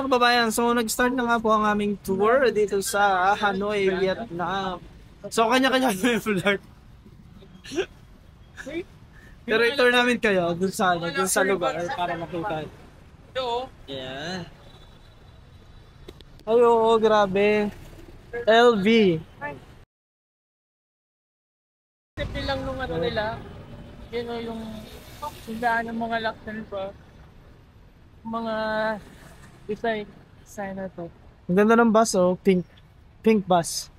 mga kababayan, so nag-start na nga po ang aming tour dito sa Hanoi, Vietnam. So kanya-kanya kami flirt. Pero i-tour namin kayo dun sa lugar para makita. Yeah. Ay, oo, grabe. LV. Simple lang nung ano nila. Yun o yung sundaan ng mga laksan pa. Mga design na to. Ang ganda ng bus, oh. Pink bus.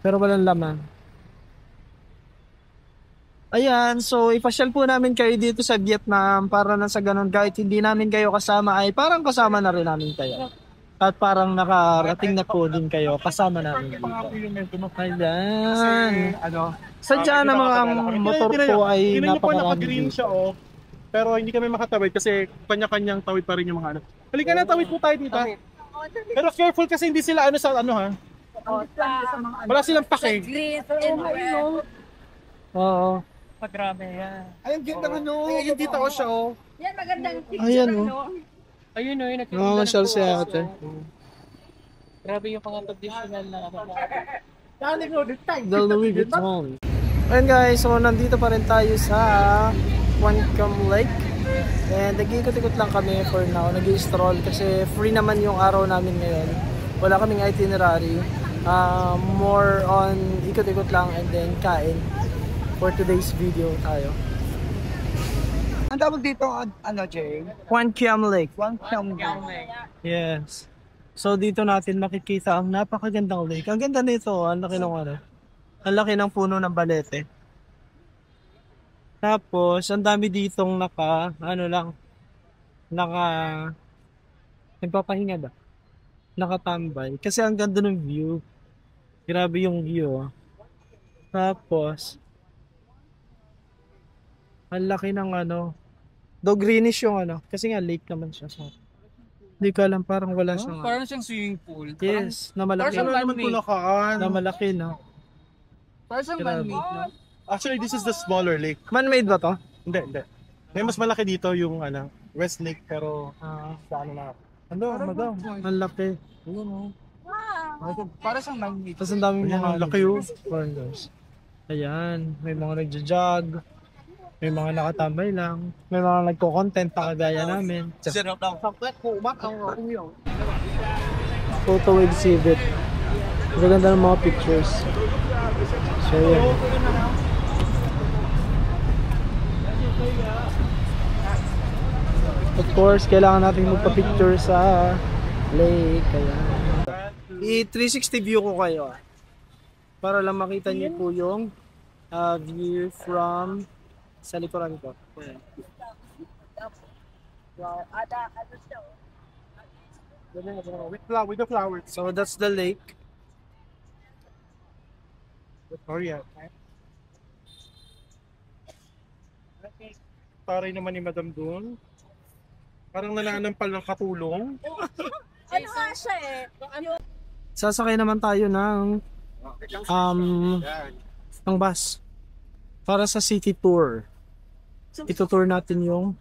Pero walang laman. Ayan, so ipasyal po namin kayo dito sa Vietnam para na sa ganun kahit hindi namin kayo kasama ay parang kasama na rin namin kayo. At parang nakarating na po din kayo kasama namin dito. Ayan. Sadya na mga motor po ay napakarami green siya, oh. Pero hindi kami makatawid kasi kanya-kanyang tawid pa rin yung mga ano. Halika na, tawid po tayo dito. Pero careful kasi hindi sila ano sa ano ha. Wala silang pake. Oo. Grabe yan. Ay, ang ganda ano. Yung dito ko siya, oh. Yan, magandang picture. Ayan, oh. Ayun o, yun. Namamasyal si ate. Grabe yung mga traditional na Del Louis Vuitton. Ayun guys, so nandito pa rin tayo sa Quan Cam Lake. And nag-iikot-ikot lang kami for now. Nag-i-stroll kasi free naman yung araw namin ngayon. Wala kaming itinerary. More on ikot-ikot lang and then kain. For today's video tayo. Ang tawag dito, ano, Jay? Quan Cam Lake. Quan Cam Lake. Yes. So dito natin makikita ang napakagandang lake. Ang ganda nito, ang laki ng ano. Ang laki ng puno ng balete. Tapos, ang dami ditong nagpapahinga ba? Nakatambay. Kasi ang ganda ng view. Grabe yung view. Tapos, ang laki ng though greenish yung kasi nga lake naman siya. So, hindi ko alam, parang wala siyang parang siyang swimming pool. Yes, na malaki. Parang naman tulakaan. Na malaki, no? Parang siyang man-made, no? Actually, this is the smaller lake. Man-made ba to? Hindi. May mas malaki dito yung West Lake pero sa ano na. Madam, ang laki. Wow. Parang siyang man-made. Tapos ang daming mga laki yun. foreigners. Ayan, may mga nagja-jog. May mga nakatambay lang. May mga nagko-content pa kagaya namin. Photo exhibit. Maganda ng mga pictures. So, yan. Of course, kailangan natin magpa-picture sa lake. Kaya i-360 view ko kayo. Para lang makita niyo po yung view from sa likuran ko. Yeah. With the flowers. So that's the lake. Victoria. Taray naman ni Madam doon. Parang nananampal ng katulong. Ano nga siya eh? Sasakay naman tayo ng bus para sa city tour. Ito-tour natin yung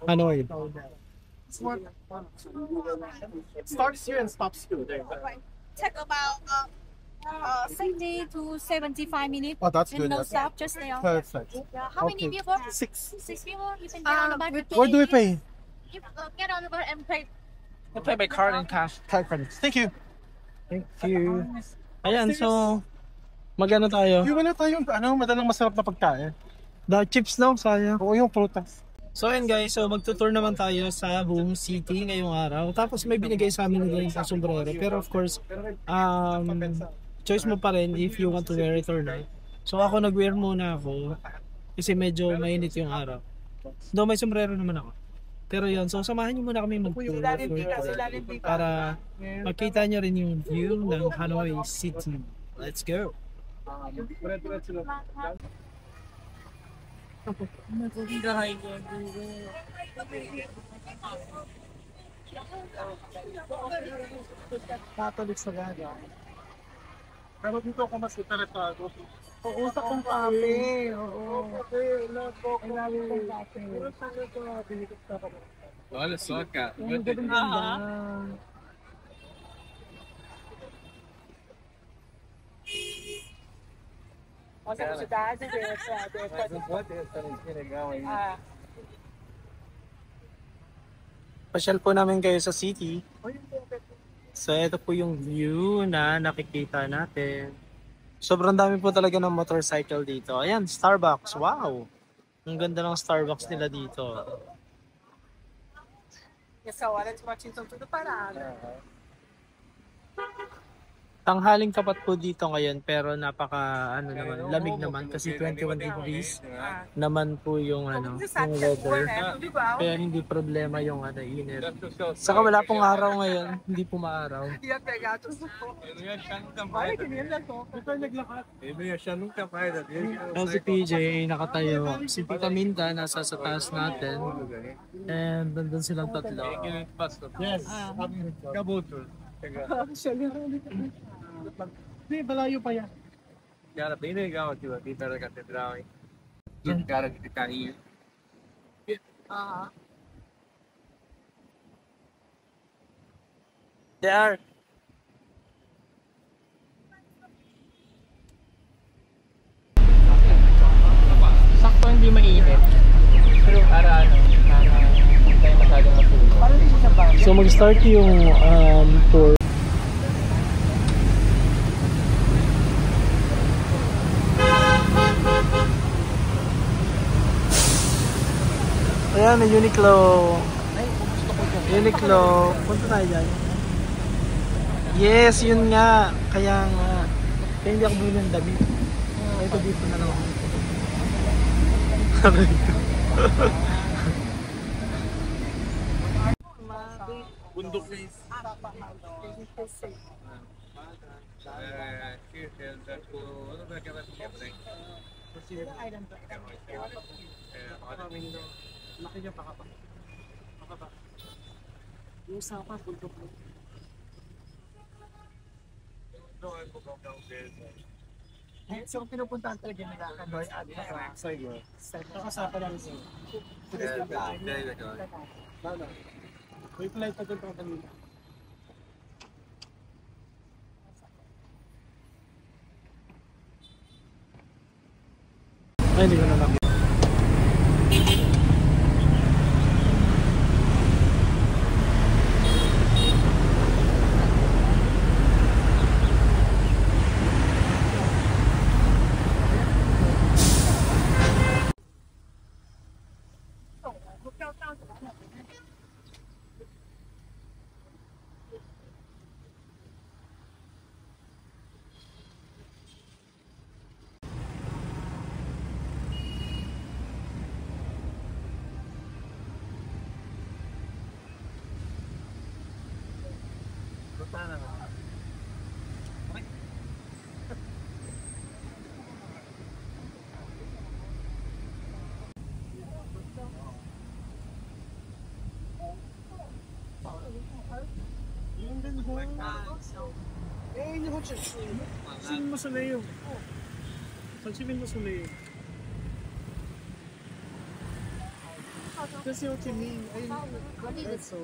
Hanoi. It starts here and stops here. Take about 60 to 75 minutes. Oh, that's and good. no stop, just there. Perfect. Yeah. How many people? 6. 6 people. You can get on the bus. Where do we pay? You get on the bus and pay. I play by card and cash. Thank you. Thank you. Ayan, so magano tayo? Yung wala tayong madalang masarap na pagkain. The chips daw, sayang. Oo, yung prutas. So ayun guys, so magtutour naman tayo sa buong city ngayong araw. Tapos may binigay sa amin ng sa sombrero. Pero of course, choice mo pa rin if you want to wear it or not. So ako nag-wear muna ako kasi medyo mainit yung araw. Though may sombrero naman ako. Pero yun, so samahan niyo muna kami mag-tour para makita niyo rin yung view ng Hanoi City. Let's go! Catholic sa gada. Pero dito ako mas interesado. Oo, sa kong kape. Oo. Okay, Kailangan kong kape. Pero saan ito? Binikot ka pa. Olha só, cara. Ang ganda. Nossa cidade dessa. Mas não pode ter essa legal aí. Pasyal po namin kayo sa city. So ito po yung view na nakikita natin. Sobrang dami po talaga ng motorcycle dito. Ayan, Starbucks. Wow! Ang ganda ng Starbucks nila dito. Essa hora as motinhas estão tudo paradas. Tanghaling tapat po dito ngayon pero napaka lamig naman kasi 21 degrees naman po yung Você yung sabe que é boa, weather. né? Tudo igual. Kaya hindi problema yung init. Saka wala pong araw ngayon, hindi po maaraw. Ia pegar tudo sufoco. Eu não ia achar nunca Olha mais. que linda a Ito yung naglakad. Eu não ia achar nunca mais a dele. Si PJ nakatayo. Si Tita Minda nasa sa taas natin. And nandun silang tatlo. Yes. Acabou tudo. Hindi, malayo pa yan. Cara, bem legal aquilo aqui perto da catedral, hein? Os caras de carrinho. There. Sakto hindi mainit. Pero para hindi tayo masyadong matulog. So mag-start yung tour. Ayan, may Uniqlo. Uniqlo. Punta tayo dyan. Yes, yun nga. Kaya nga. Kaya hindi ako bumili ng damit. Ito dito na lang ako. Bundok. Ano ba kaya natin? Laki niya pa ka pa. Yung sa pa, bundok mo. So, pinupuntahan talaga nila Kanoy at Nakasapa lang siya. May flight pa doon pa kanina. Ay, hindi ko na lang. Saan mo sa layo? Pansinin mo sa layo. Kasi Ho Chi Minh ay so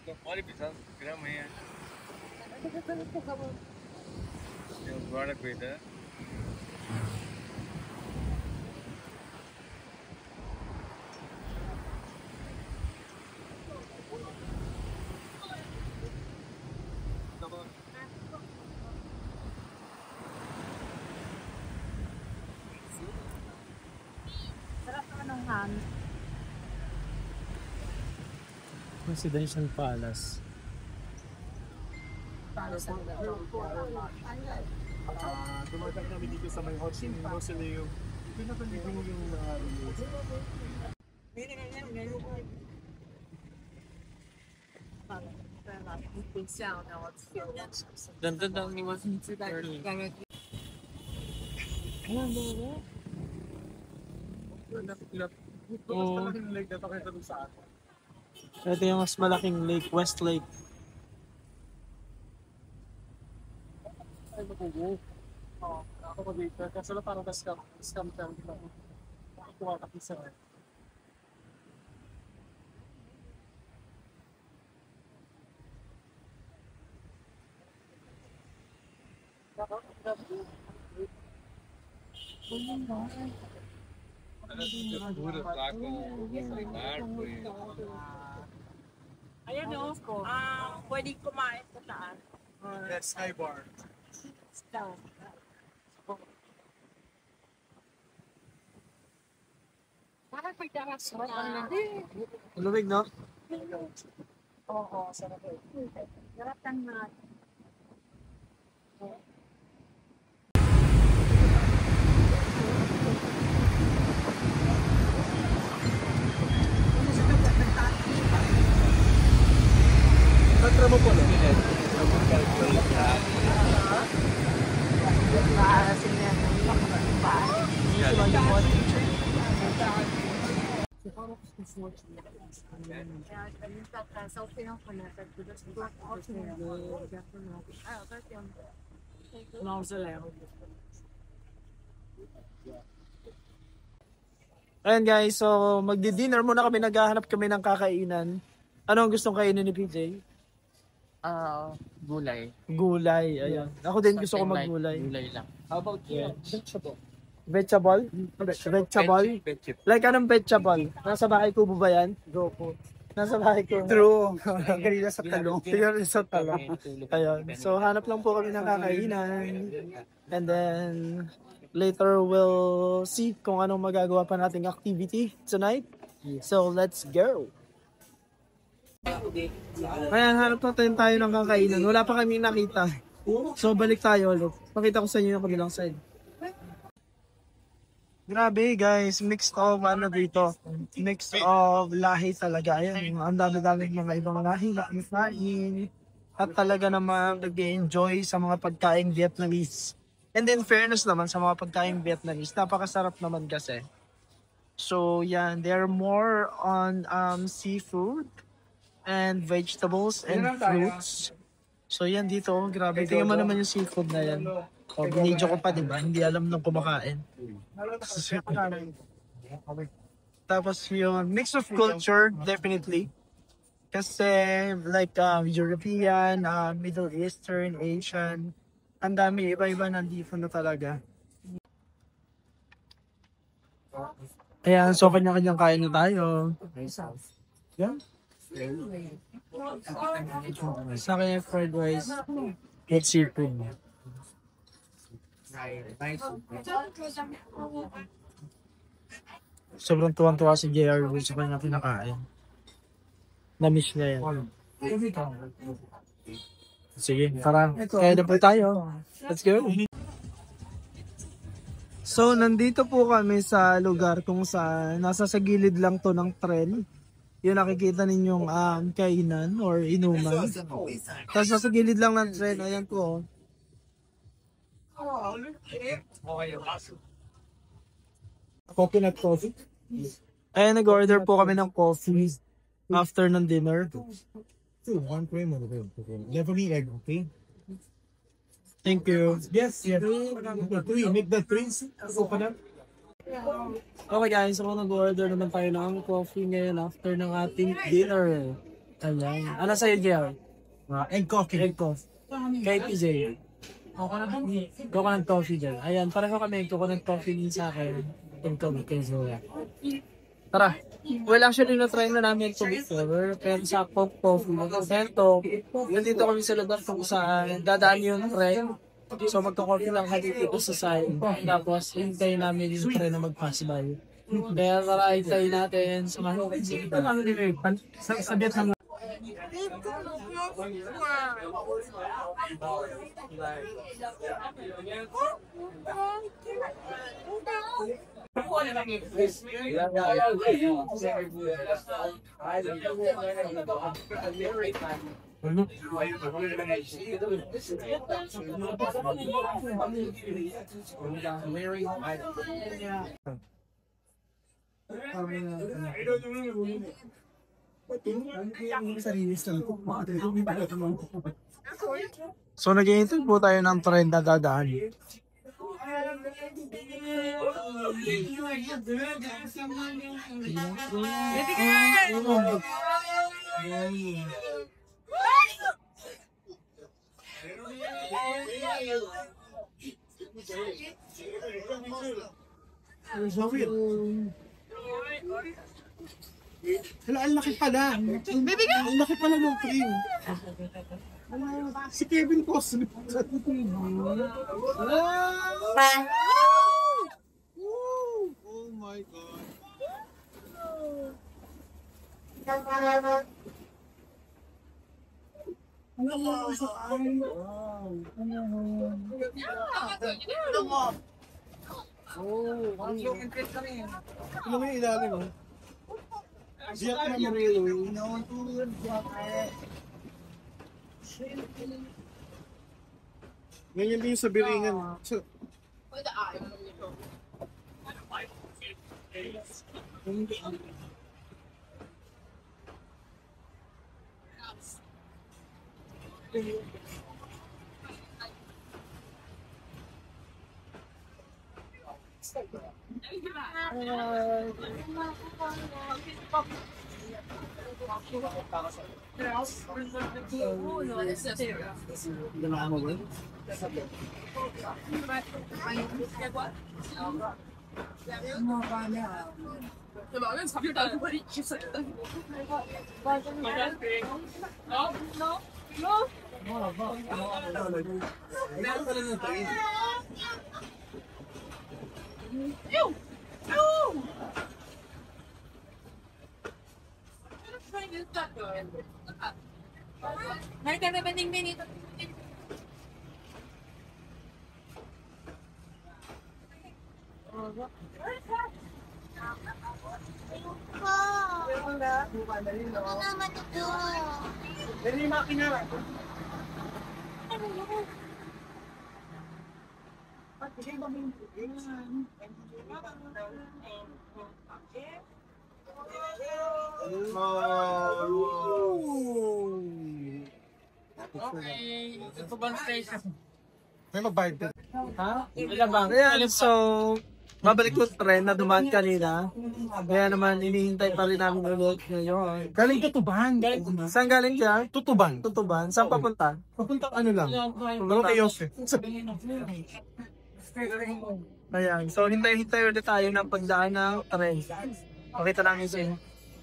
Não pode pisar no grama aí. Tem uns guarda cuidando. Sarap naman ng hangin. Presidential Palace. dumating kami dito sa may Ho Chi Minh Mausoleum. Ito na paligid mo yung mga Ganda daw ni Juan. Tapos talagang like na pakita doon sa akin. Ito yung mas malaking lake, West Lake. Ay, magugo. Oo, ako ko dito. Kasi lang parang scam lang. Kuha ka isa. Ayun o. Pwede kumain sa taas. That's Sky Bar. Stop. Parang pagdaras na. Lumig, no? Oo, sarap. Sarap na. Patra mo po, no? Ayan guys, so magdi-dinner muna kami, naghahanap kami ng kakainan. Ano ang gustong kainin ni PJ? Gulay. Gulay, ayan. Ako din gusto ko maggulay. Gulay lang. How about Vegetable? Vegetable? Like anong vegetable? Nasa bahay kubo ba yan? Go po. Nasa bahay ko. True. Kanina sa talong. Tingnan sa talong. Ayun. So hanap lang po kami ng kakainan. And then later we'll see kung anong magagawa pa nating activity tonight. So let's go. Ayan, hanap natin tayo ng kakainan. Wala pa kami nakita. So balik tayo ulit. Pakita ko sa inyo yung kabilang side. Grabe guys, mixed of ano dito. Mix of lahi talaga. Ayan, ang dami-dami mga ibang lahi na kain. At talaga naman nag-enjoy sa mga pagkaing Vietnamese. And then fairness naman sa mga pagkaing Vietnamese, napakasarap naman kasi. So yan, they're more on seafood and vegetables and fruits. So yan dito, grabe. Tingnan mo naman yung seafood na yan. O, binidyo ko pa, diba? Hindi alam nung kumakain. Tapos yung mix of culture, definitely. Kasi like European, Middle Eastern, Asian, ang dami, iba-iba nandito na talaga. Ayan, so kanya-kanyang kain na tayo. Yan. Sa akin yung fried rice, with seafood. Sobrang tuwang-tuwa si JR sa kanya pinakain. Na-miss niya yan. Sige, tara. Kaya na po tayo. Let's go. So, nandito po kami sa lugar kung saan nasa sa gilid lang to ng tren. Yung nakikita ninyong kainan or inuman. Tapos nasa gilid lang ng tren, ayan po. Coconut coffee. Ayan, nag-order po kami ng coffee after ng dinner. One cream of the never need egg, okay? Thank you. Yes, yes. Three, make the three coconut. Okay guys, so nag-order naman tayo ng coffee ngayon after ng ating dinner. Ayan. Ano sa'yo, JR? Egg coffee. Egg coffee. Kay PJ. Coconut coffee dyan. Ayan, pareho kami coconut coffee din sa akin. Egg coffee kay Zoya. Tara. Well, actually, na-try na namin ito before. Pero sa coffee. Ito, nandito kami sa lugar kung saan dadaan yung tren. So, magka-coffee lang kami dito sa side. Tapos, hintayin namin yung tren na mag-pass by. Kaya tara, hintayin natin sa mga sa Vietnam. So nag-iintay po tayo ng trend na dadaan. Hala, ang laki pala. Ang laki pala ng train. Si Kevin Costner. Oh my God. Ano mo yung ilalim mo? Diyak na yung railway. Ganyan din yung sa Biringan. So, Okay, ito ba station? may magbayad din. Ha? Ayan, so, babalik ko trend na dumaan kanina. Kaya naman, inihintay pa rin namin ulit ngayon. Galing Tutuban. Saan galing ka? Tutuban. Tutuban? Saan papunta? Papuntang ano lang. Ano kay Jose? Ayan, so hintay-hintay ulit tayo ng pagdaan ng trend. Pakita namin sa inyo.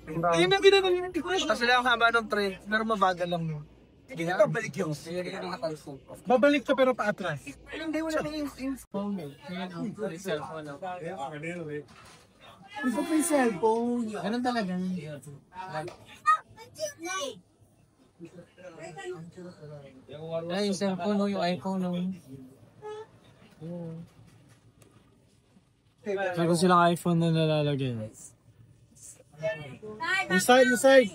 Ayun ang ginagawa yung question. Kasi lang ang haba ng trend, pero mabagal lang mo. Babalik yun. Babalik ka pero paatras. Hindi, wala na yung phone. Gusto ko yung cellphone. Ganun talaga. Ay, yung cellphone, yung iPhone. Meron silang iPhone na nalalagay. Inside, inside.